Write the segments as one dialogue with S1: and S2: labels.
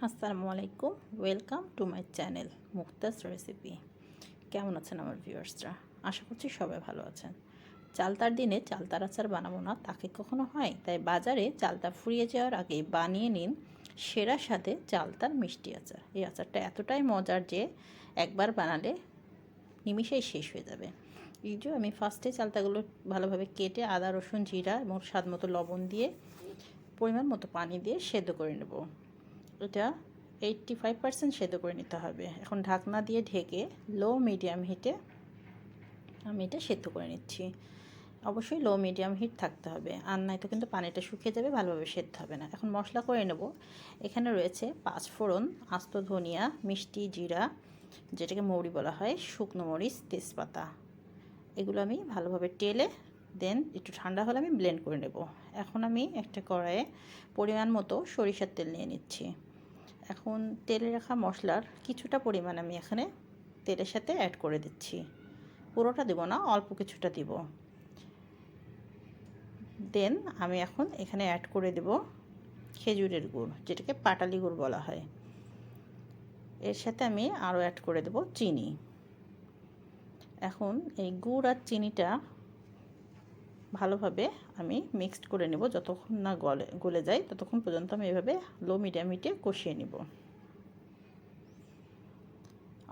S1: আসসালামু আলাইকুম, welcome to my channel Mukta's recipe. কেমন আছেন আমার ভিউয়ার্সরা? আশা করছি সবাই ভালো আছেন। চালতার দিনে চালতার আচার বানাবো না তাকে কখনো হয়? তাই বাজারে চালতা ফুরিয়ে যাওয়ার আগে বানিয়ে নিন সেরা স্বাদে চালতার মিষ্টি আচার। এই আচারটা এতটাই মজার যে একবার বানালে নিমিষেই শেষ হয়ে যাবে। এই যে আমি ফার্স্টে চালতাগুলো ভালোভাবে কেটে আদা রসুন জিরা এবং স্বাদ মতো লবণ দিয়ে পরিমাণ মতো পানি দিয়ে সেদ্ধ করে নেব। এটা 85% সেদ্ধ করে নিতে হবে। এখন ঢাকনা দিয়ে ঢেকে লো মিডিয়াম হিটে আমি এটা সেদ্ধ করে নিচ্ছি। অবশ্যই লো মিডিয়াম হিট থাকতে হবে, আর নয়তো কিন্তু পানিটা শুকিয়ে যাবে, ভালোভাবে সেদ্ধ হবে না। এখন মশলা করে নেব। এখানে রয়েছে 5 ফোড়ন, আস্ত ধনিয়া, মিষ্টি জিরা যেটাকে মৌরি বলা হয়, শুকনো মরিচ, তেজপাতা। এগুলো আমি ভালোভাবে টেলে দেন একটু ঠান্ডা হলে আমি ব্লেন্ড করে নেব। এখন আমি একটা কড়াইয়ে পরিমাণ মতো সরিষার তেল নিয়ে নিচ্ছি। এখন তেলে রাখা মশলার কিছুটা পরিমাণ আমি এখানে তেলের সাথে অ্যাড করে দিচ্ছি। পুরোটা দেব না, অল্প কিছুটা দিব। দেন আমি এখন এখানে অ্যাড করে দেব খেজুরের গুড়, যেটাকে পাটালি গুড় বলা হয়। এর সাথে আমি আরও অ্যাড করে দেব চিনি। এখন এই গুড় আর চিনিটা ভালোভাবে আমি মিক্সড করে নেব। যতক্ষণ না গলে যায় ততক্ষণ পর্যন্ত আমি এভাবে লো মিডিয়াম হিটে কষিয়ে নেব।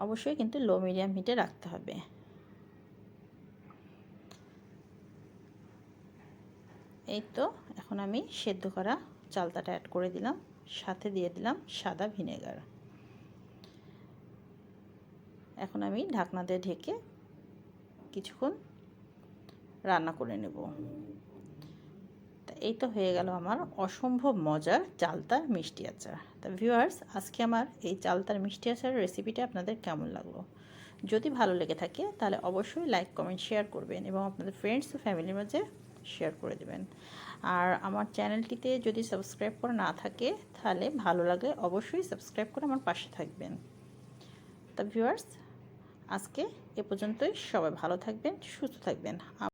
S1: অবশ্যই কিন্তু লো মিডিয়াম হিটে রাখতে হবে। এই তো এখন আমি সেদ্ধ করা চালতাটা অ্যাড করে দিলাম, সাথে দিয়ে দিলাম সাদা ভিনেগার। এখন আমি ঢাকনা দিয়ে ঢেকে কিছুক্ষণ রান্না করে নেব। এই তো হয়ে গেল আমার অসম্ভব মজার চালতার মিষ্টি আচার। তা ভিউয়ার্স, আজকে আমার এই চালতার মিষ্টি আচারের রেসিপিটা আপনাদের কেমন লাগলো? যদি ভালো লেগে থাকে তাহলে অবশ্যই লাইক কমেন্ট শেয়ার করবেন এবং আপনাদের ফ্রেন্ডস ও ফ্যামিলির মাঝে শেয়ার করে দেবেন। আর আমার চ্যানেলটিতে যদি সাবস্ক্রাইব করা না থাকে তাহলে ভালো লাগলে অবশ্যই সাবস্ক্রাইব করে আমার পাশে থাকবেন। তা ভিউয়ার্স, আজকে এ পর্যন্তই। সবাই ভালো থাকবেন, সুস্থ থাকবেন।